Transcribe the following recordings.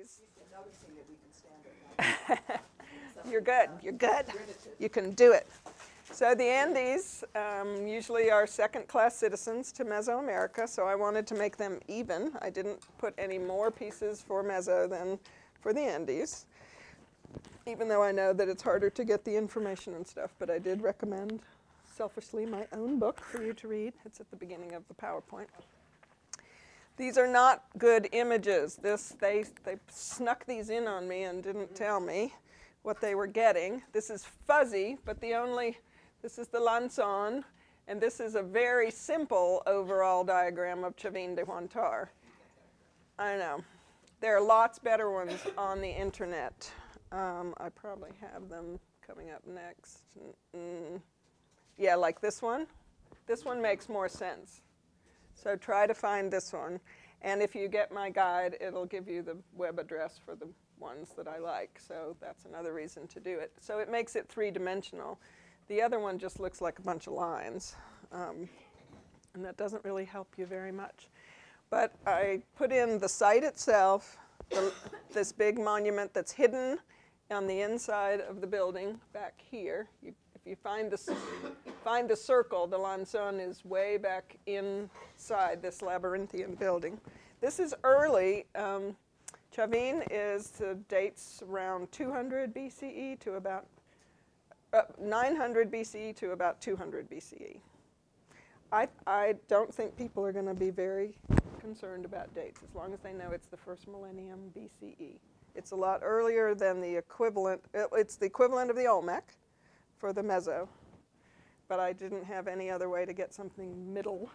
Andes. Noticing that we can stand it. You're good. You're good. You can do it. So the Andes usually are second-class citizens to Mesoamerica, so I wanted to make them even. I didn't put any more pieces for Meso than for the Andes, even though I know that it's harder to get the information and stuff, but I did recommend, selfishly, my own book for you to read. It's at the beginning of the PowerPoint. These are not good images. They snuck these in on me and didn't tell me what they were getting. This is fuzzy, but this is the Lanzón, and this is a very simple overall diagram of Chavín de Huantar. I know. There are lots better ones on the internet. I probably have them coming up next. Yeah, like this one. This one makes more sense. So try to find this one. And if you get my guide, it'll give you the web address for the ones that I like. So that's another reason to do it. So it makes it three-dimensional. The other one just looks like a bunch of lines. And that doesn't really help you very much. But I put in the site itself, this big monument that's hidden on the inside of the building back here. If you find the circle, the Lanzón is way back inside this labyrinthian building. This is early. Chavín dates around 200 BCE to about 900 BCE to about 200 BCE. I don't think people are going to be very concerned about dates as long as they know it's the first millennium BCE. It's a lot earlier than the equivalent. It's the equivalent of the Olmec for the Meso, but I didn't have any other way to get something middle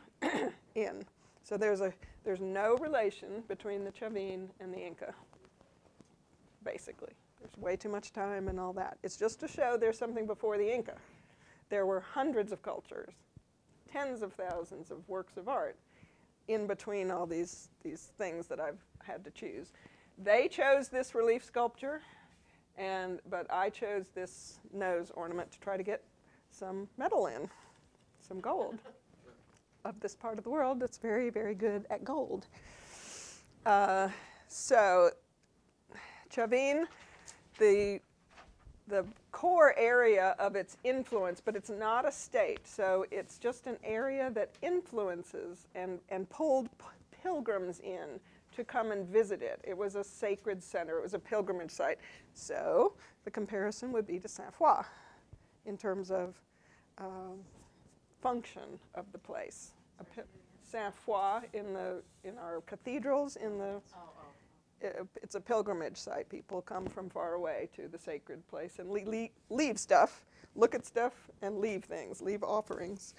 in. So there's no relation between the Chavín and the Inca, basically. There's way too much time and all that. It's just to show there's something before the Inca. There were hundreds of cultures, tens of thousands of works of art in between all these things that I've had to choose. They chose this relief sculpture, but I chose this nose ornament to try to get some metal in, some gold of this part of the world that's very, very good at gold. So Chavín, the core area of its influence, but it's not a state, so it's just an area that influences and pulled pilgrims in to come and visit it. It was a sacred center. It was a pilgrimage site. So the comparison would be to Saint-Foy in terms of function of the place. Saint-Foy in our cathedrals, it's a pilgrimage site. People come from far away to the sacred place and leave stuff, look at stuff, and leave things, leave offerings.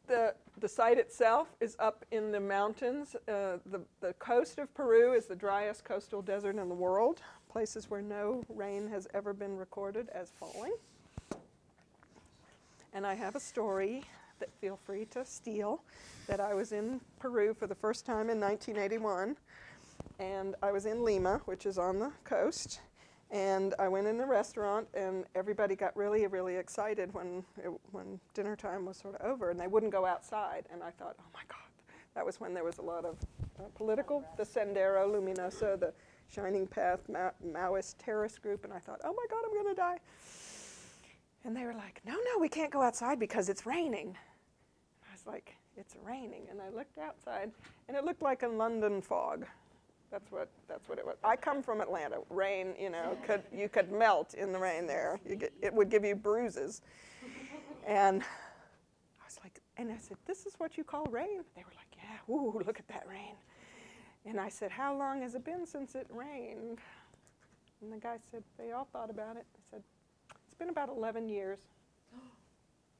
The site itself is up in the mountains. The coast of Peru is the driest coastal desert in the world, places where no rain has ever been recorded as falling. And I have a story that feel free to steal, that I was in Peru for the first time in 1981, and I was in Lima, which is on the coast, and I went in a restaurant, and everybody got really, really excited when dinner time was sort of over, and they wouldn't go outside, and I thought, oh my God, that was when there was a lot of political, the Sendero Luminoso, the Shining Path Maoist terrorist group, and I thought, oh my God, I'm going to die. And they were like, no, we can't go outside because it's raining. I was like, it's raining. And I looked outside, and it looked like a London fog. That's what it was. I come from Atlanta. Rain, you could melt in the rain there. It would give you bruises. And I was like, and I said, this is what you call rain? They were like, yeah, ooh, look at that rain. And I said, how long has it been since it rained? And the guy said, they all thought about it. They said, it's been about 11 years.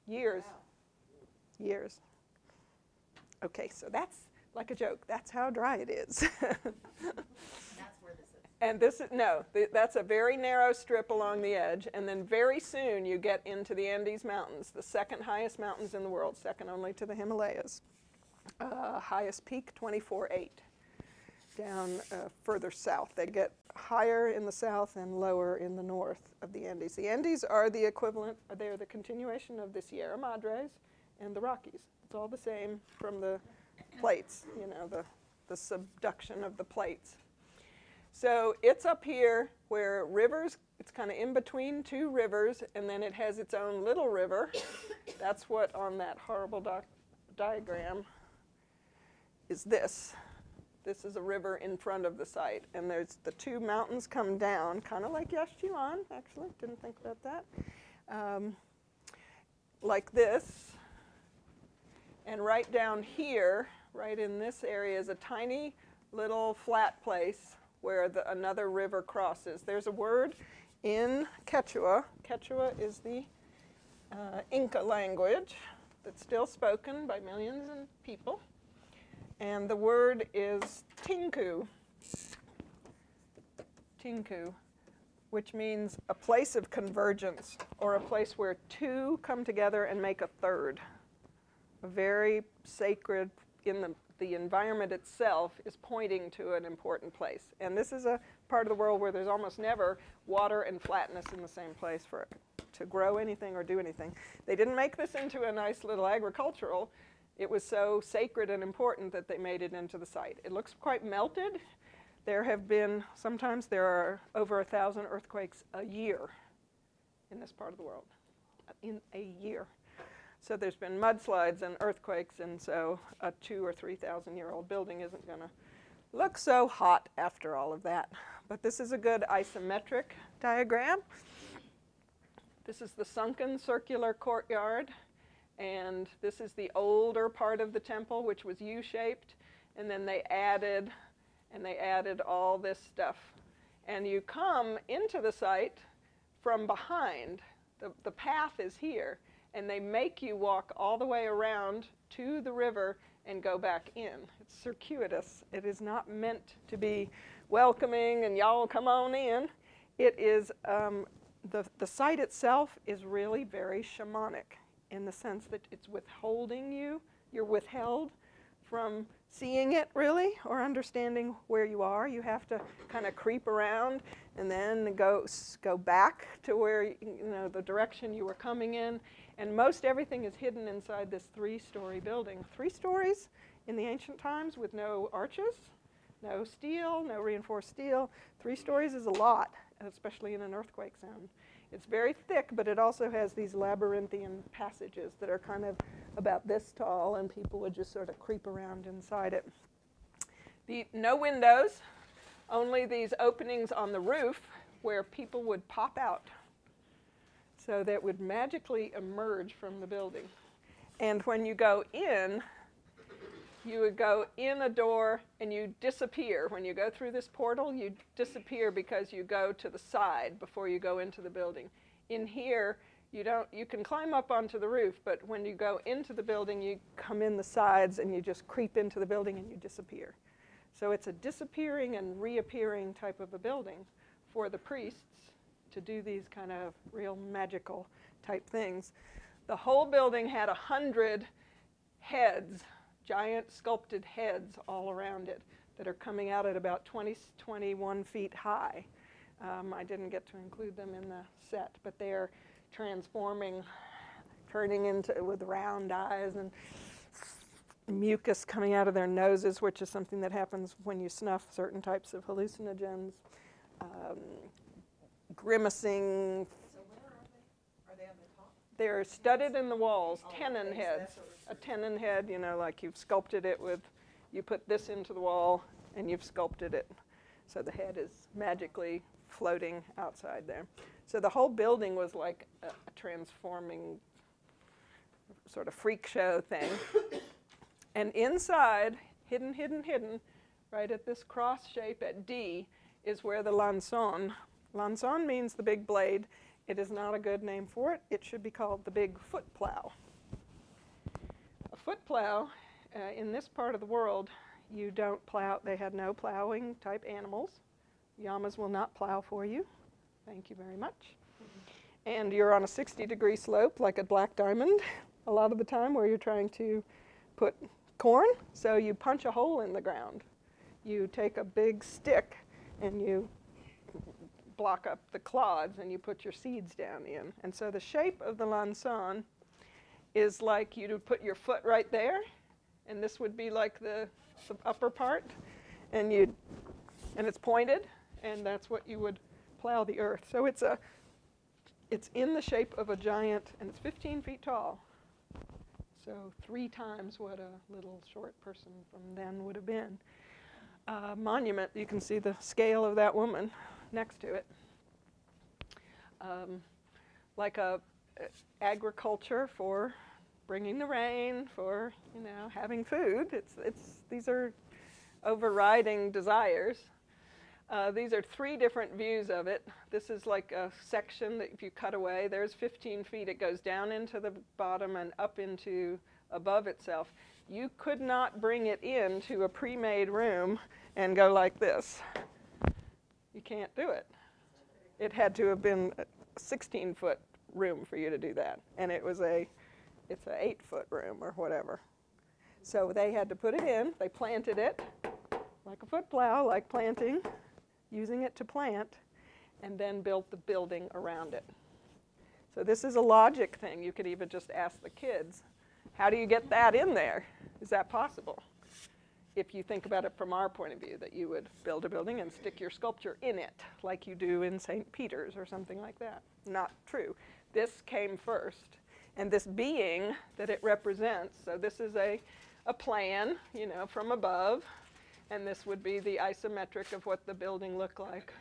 Years. Wow. Years. Okay, so that's like a joke. That's how dry it is. That's where this is. And that's a very narrow strip along the edge, and then very soon you get into the Andes Mountains, the second highest mountains in the world, second only to the Himalayas. Highest peak, 24.8. Down further south. They get higher in the south and lower in the north of the Andes. The Andes are the equivalent, they're the continuation of the Sierra Madres and the Rockies. It's all the same from the plates, the subduction of the plates. So it's up here where rivers, it's kind of in between two rivers, and then it has its own little river. That's what on that horrible diagram is this. This is a river in front of the site, and there's the two mountains come down, kind of like Yashjilan, actually, didn't think about that, like this. And right down here, right in this area, is a tiny little flat place where another river crosses. There's a word in Quechua. Quechua is the Inca language that's still spoken by millions of people. And the word is tinku. Tinku, which means a place of convergence, or a place where two come together and make a third. A very sacred, in the environment itself is pointing to an important place. And this is a part of the world where there's almost never water and flatness in the same place for it to grow anything or do anything. They didn't make this into a nice little agricultural. It was so sacred and important that they made it into the site. It looks quite melted. There have been, sometimes there are over 1,000 earthquakes a year in this part of the world, in a year. So there's been mudslides and earthquakes, and so a 2,000 or 3,000-year-old building isn't going to look so hot after all of that. But this is a good isometric diagram. This is the sunken circular courtyard, and this is the older part of the temple, which was U-shaped, and then they added all this stuff. And you come into the site from behind. The path is here. And they make you walk all the way around to the river and go back in. It's circuitous. It is not meant to be welcoming and y'all come on in. It is, the site itself is really very shamanic in the sense that it's withholding you. You're withheld from seeing it really or understanding where you are. You have to kind of creep around and then go back to where, you know, the direction you were coming in. And most everything is hidden inside this 3-story building. 3 stories in the ancient times with no arches, no steel, no reinforced steel. 3 stories is a lot, especially in an earthquake zone. It's very thick, but it also has these labyrinthian passages that are kind of about this tall, and people would just sort of creep around inside it. No windows, only these openings on the roof where people would pop out. So that would magically emerge from the building. And when you go in, you would go in a door and you disappear. When you go through this portal, you disappear because you go to the side before you go into the building. In here, you can climb up onto the roof, but when you go into the building, you come in the sides and you just creep into the building and you disappear. So it's a disappearing and reappearing type of a building for the priests to do these kind of real magical type things. The whole building had 100 heads, giant sculpted heads all around it that are coming out at about 21 feet high. I didn't get to include them in the set, but they're transforming, turning into with round eyes and mucus coming out of their noses, which is something that happens when you snuff certain types of hallucinogens. Grimacing. So where are they? Are they on the top? They're studded in the walls, tenon heads. A tenon head, you know, like you've sculpted it with, you put this into the wall and you've sculpted it. So the head is magically floating outside there. So the whole building was like a transforming sort of freak show thing. And inside, hidden, right at this cross shape at D, is where the Lanzón. Lanzón means the big blade. It is not a good name for it. It should be called the big foot plow. A foot plow, in this part of the world, you don't plow. They had no plowing type animals. Llamas will not plow for you. Thank you very much. And you're on a 60-degree slope like a black diamond a lot of the time where you're trying to put corn. So you punch a hole in the ground. You take a big stick and you block up the clods and you put your seeds down in. And so the shape of the Lanzón is like you'd put your foot right there, and this would be like the upper part, and it's pointed, and that's what you would plow the earth. So it's in the shape of a giant, and it's 15 feet tall. So 3 times what a little short person from then would have been. Monument, you can see the scale of that woman next to it. Like agriculture for bringing the rain, for having food. These are overriding desires. These are 3 different views of it. This is like a section that if you cut away, there's 15 feet. It goes down into the bottom and up into above itself. You could not bring it into a pre-made room and go like this. You can't do it. It had to have been a 16-foot room for you to do that. And it's an 8-foot room or whatever. So they had to put it in. They planted it like a foot plow, like planting, using it to plant, and then built the building around it. So this is a logic thing. You could even just ask the kids, how do you get that in there? Is that possible? If you think about it from our point of view, that you would build a building and stick your sculpture in it, like you do in St. Peter's or something like that. Not true. This came first. And this being that it represents, so this is a plan, from above, and this would be the isometric of what the building looked like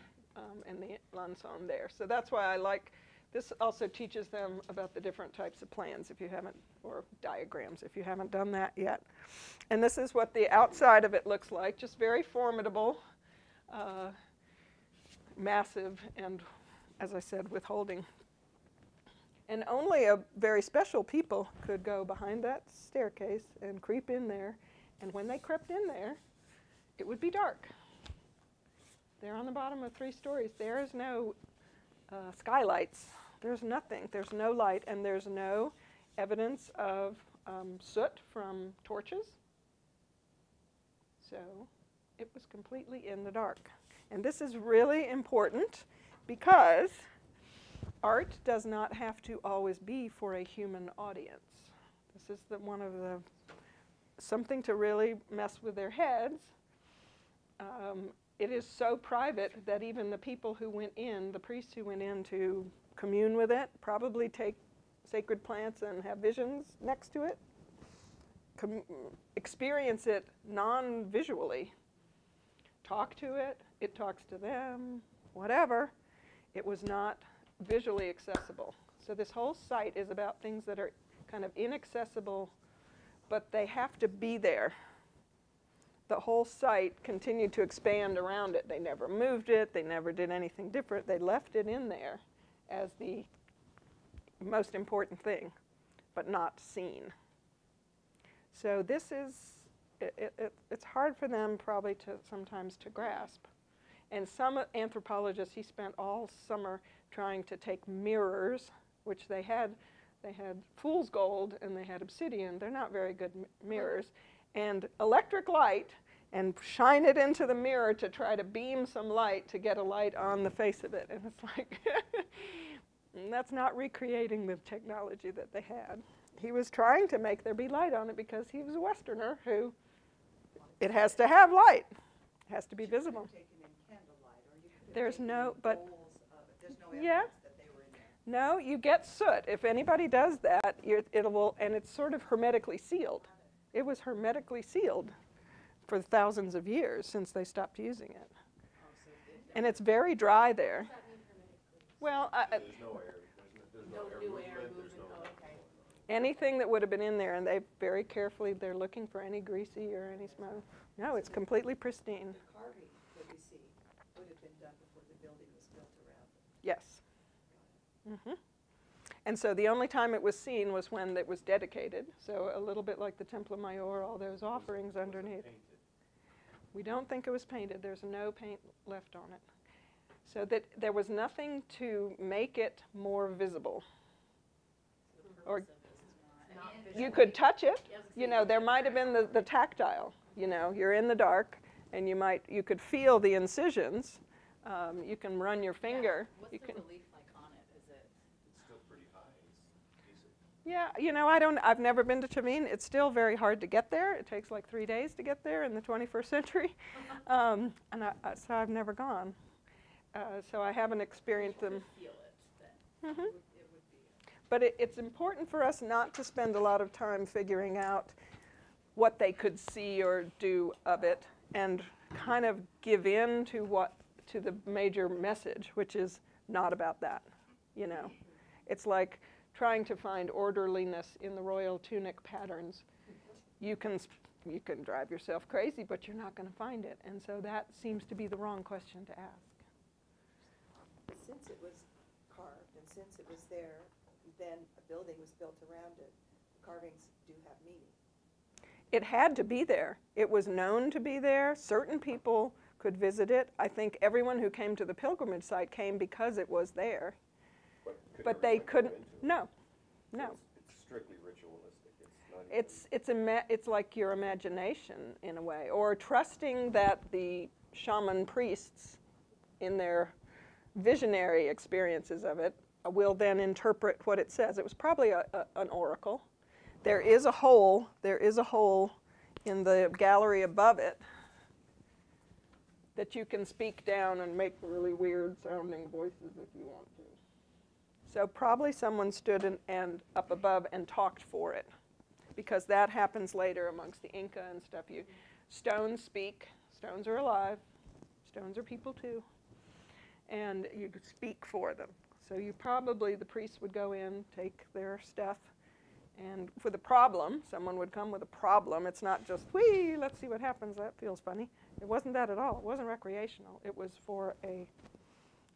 in the Lanzón there. So that's why I like, this also teaches them about the different types of plans if you haven't, or diagrams if you haven't done that yet. And this is what the outside of it looks like, just very formidable, massive, and as I said, withholding. And only a very special people could go behind that staircase and creep in there. And when they crept in there, it would be dark. They're on the bottom of 3 stories. There is no skylights. There's nothing. There's no light, and there's no evidence of soot from torches. So it was completely in the dark. And this is really important because art does not have to always be for a human audience. This is something to really mess with their heads. It is so private that even the people who went in, the priests who went in to commune with it, probably take sacred plants and have visions next to it, experience it non-visually, talk to it, it talks to them, whatever. It was not visually accessible. So this whole site is about things that are kind of inaccessible, but they have to be there. The whole site continued to expand around it. They never moved it. They never did anything different. They left it in there as the most important thing, but not seen. So this is, it's hard for them probably sometimes to grasp. And some anthropologists, he spent all summer trying to take mirrors, which they had fool's gold and they had obsidian. They're not very good mirrors. And electric light, and shine it into the mirror to try to beam some light to get a light on the face of it. And it's like, that's not recreating the technology that they had. He was trying to make there be light on it because he was a Westerner who, it has to have light. It has to be visible. There's no, but, yeah. No, you get soot. If anybody does that, it will, and it's sort of hermetically sealed. It was hermetically sealed for thousands of years since they stopped using it. And it's very dry there. Well, there's no air. There's no air movement. Anything that would have been in there, and they very carefully, they're looking for any greasy or any smoke. No, it's completely pristine. The carving that we see would have been done before the building was built around it. Yes. Mm-hmm. And so the only time it was seen was when it was dedicated. So a little bit like the Templo Mayor, all those offerings underneath. We don't think it was painted. There's no paint left on it. So that there was nothing to make it more visible. Or you could touch it. You know, there might have been the tactile. You know, you're in the dark, and you could feel the incisions. You can run your finger. What's you the can, relief like on it? Is it? It's still pretty high. It's decent. Yeah, you know, I've never been to Chavín. It's still very hard to get there. It takes like 3 days to get there in the 21st century. So I've never gone. So I haven't experienced them. Feel it, then. Mhm. It would be. But it's important for us not to spend a lot of time figuring out what they could see or do of it, and kind of give in to the major message, which is not about that. You know, it's like trying to find orderliness in the royal tunic patterns. You can drive yourself crazy, but you're not going to find it, and so that seems to be the wrong question to ask. Since it was carved and since it was there, then a building was built around it. The carvings do have meaning. It had to be there. It was known to be there. Certain people could visit it. I think everyone who came to the pilgrimage site came because it was there. But they couldn't. No, no. It's strictly ritualistic. It's not even. It's like your imagination in a way, or trusting that the shaman priests, in their visionary experiences of it, will then interpret what it says. It was probably an oracle. There is a hole in the gallery above it that you can speak down and make really weird sounding voices if you want to. So probably someone stood and up above and talked for it, because that happens later amongst the Inca and stuff. Stones speak. Stones are alive. Stones are people too. And you could speak for them. So the priests would go in, take their stuff, and for the problem, someone would come with a problem. It's not just, whee, let's see what happens, that feels funny. It wasn't that at all. It wasn't recreational. It was for a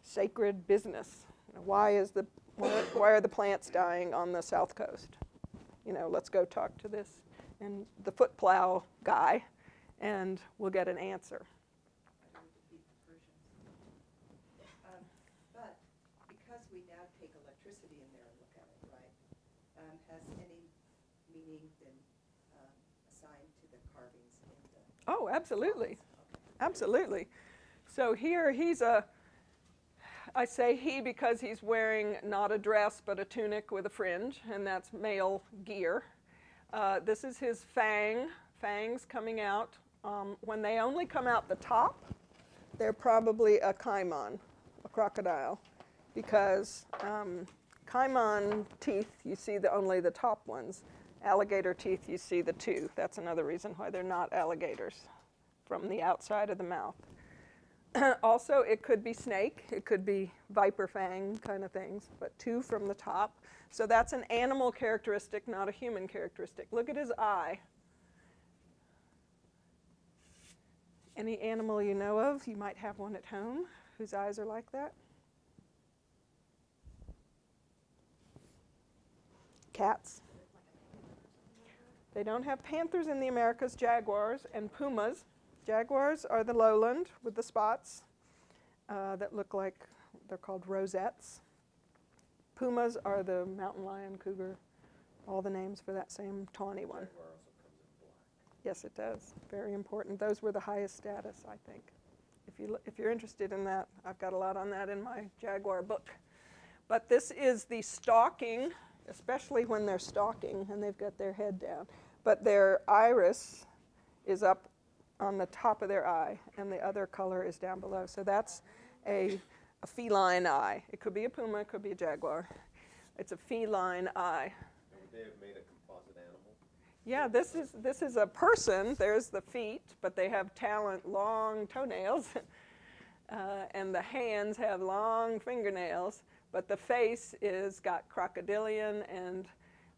sacred business. You know, why are the plants dying on the south coast? You know, let's go talk to this and the foot plow guy, and we'll get an answer. I would defeat the Persians. But because we now take electricity in there and look at it, right, has any meaning been assigned to the carvings in the... Oh, absolutely. Okay. Absolutely. So here I say he because he's wearing not a dress but a tunic with a fringe, and that's male gear. This is his fangs coming out. When they only come out the top, they're probably a caimán, a crocodile, because caimán teeth, you see only the top ones. Alligator teeth, you see the two. That's another reason why they're not alligators from the outside of the mouth. Also, it could be snake, it could be viper fang kind of things, but two from the top. So that's an animal characteristic, not a human characteristic. Look at his eye. Any animal you know of, you might have one at home, whose eyes are like that. Cats. They don't have panthers in the Americas, jaguars and pumas. Jaguars are the lowland with the spots that look like, they're called rosettes. Pumas are the mountain lion, cougar, all the names for that same tawny one. Jaguar also comes in black. Yes, it does. Very important. Those were the highest status, I think. If you're interested in that, I've got a lot on that in my jaguar book. But this is the stalking, especially when they're stalking and they've got their head down. But their iris is up on the top of their eye, and the other color is down below. So that's a feline eye. It could be a puma, it could be a jaguar. It's a feline eye. And would they have made a composite animal? Yeah, this is a person. There's the feet, but they have long toenails, and the hands have long fingernails. But the face is got crocodilian and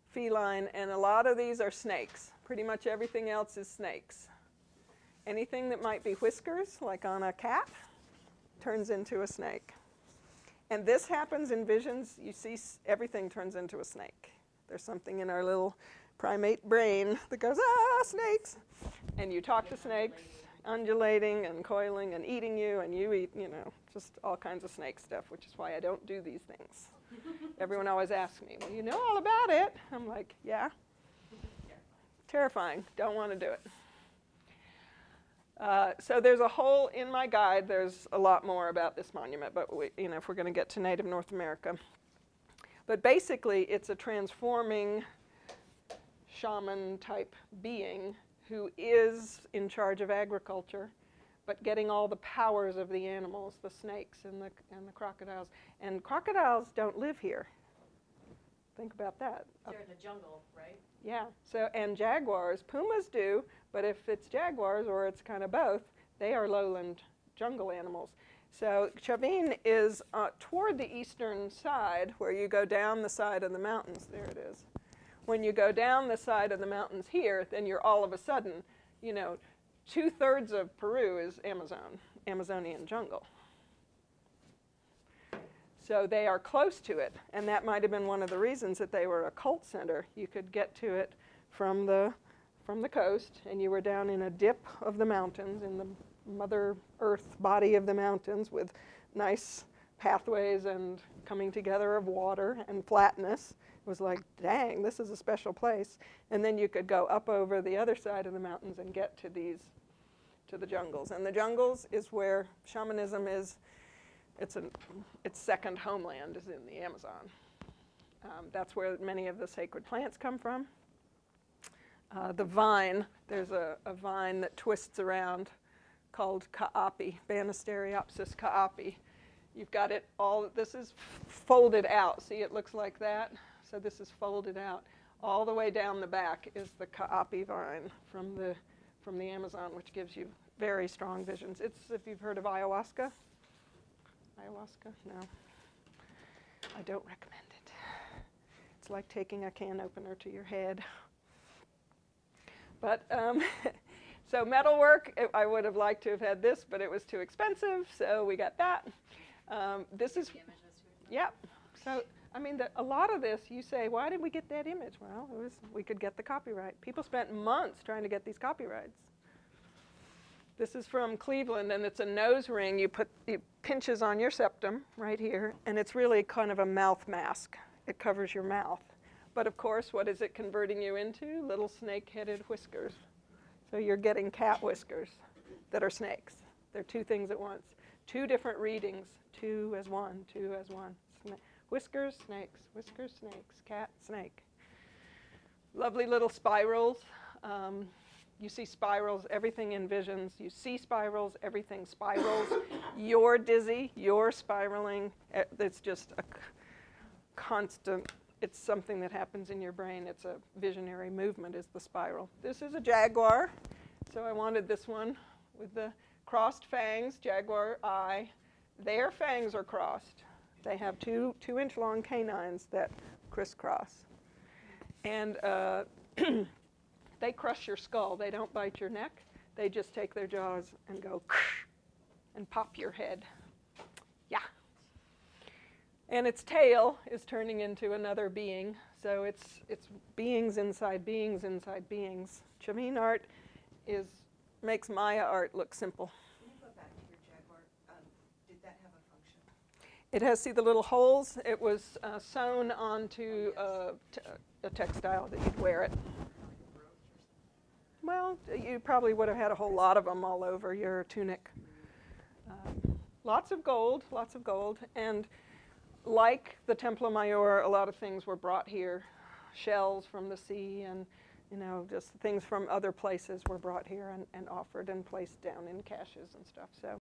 feline, and a lot of these are snakes. Pretty much everything else is snakes. Anything that might be whiskers, like on a cat, turns into a snake. And this happens in visions. You see everything turns into a snake. There's something in our little primate brain that goes, ah, snakes. And you talk to snakes, undulating and coiling and eating you, and you eat, you know, just all kinds of snake stuff, which is why I don't do these things. Everyone always asks me, well, you know all about it. I'm like, yeah. Terrifying. Don't want to do it. So there's a whole, in my guide, there's a lot more about this monument, but if we're going to get to Native North America. But basically, it's a transforming shaman-type being who is in charge of agriculture, but getting all the powers of the animals, the snakes and the crocodiles. And crocodiles don't live here. Think about that. They're in the jungle, right? Yeah, so, and jaguars, pumas do, but if it's jaguars or it's kind of both, they are lowland jungle animals. So Chavín is toward the eastern side where you go down the side of the mountains. There it is. When you go down the side of the mountains here, then you're all of a sudden, you know, 2/3 of Peru is Amazonian jungle. So they are close to it, and that might have been one of the reasons that they were a cult center. You could get to it from the coast, and you were down in a dip of the mountains, in the Mother Earth body of the mountains with nice pathways and coming together of water and flatness. It was like, dang, this is a special place. And then you could go up over the other side of the mountains and get to the jungles. And the jungles is where shamanism is. Its second homeland is in the Amazon. That's where many of the sacred plants come from. The vine, there's a vine that twists around called ka'api, Banisteriopsis ka'api. You've got it all, this is folded out. See, it looks like that? So this is folded out. All the way down the back is the ka'api vine from the Amazon, which gives you very strong visions. It's, if you've heard of ayahuasca. Ayahuasca? No. I don't recommend it. It's like taking a can opener to your head. But, so metalwork, I would have liked to have had this, but it was too expensive, so we got that. This is, yeah. So, I mean, a lot of this, you say, why did we get that image? Well, we could get the copyright. People spent months trying to get these copyrights. This is from Cleveland, and it's a nose ring. It pinches on your septum right here, and it's really kind of a mouth mask. It covers your mouth. But of course, what is it converting you into? Little snake-headed whiskers. So you're getting cat whiskers that are snakes. They're two things at once. Two different readings, two as one, two as one. Whiskers, snakes, cat, snake. Lovely little spirals. You see spirals, everything envisions. You see spirals, everything spirals. You're dizzy, you're spiraling. It's just a constant, it's something that happens in your brain. It's a visionary movement is the spiral. This is a jaguar. So I wanted this one with the crossed fangs, jaguar eye. Their fangs are crossed. They have 2-inch long canines that crisscross. And they crush your skull. They don't bite your neck. They just take their jaws and go and pop your head. Yeah. And its tail is turning into another being. So it's beings inside beings inside beings. Chavín art makes Maya art look simple. Can you go back to your jaguar? Did that have a function? It has, see the little holes? It was sewn onto a textile that you'd wear it. Well, you probably would have had a whole lot of them all over your tunic. Lots of gold, and like the Templo Mayor, a lot of things were brought here. Shells from the sea and, you know, just things from other places were brought here and offered and placed down in caches and stuff. So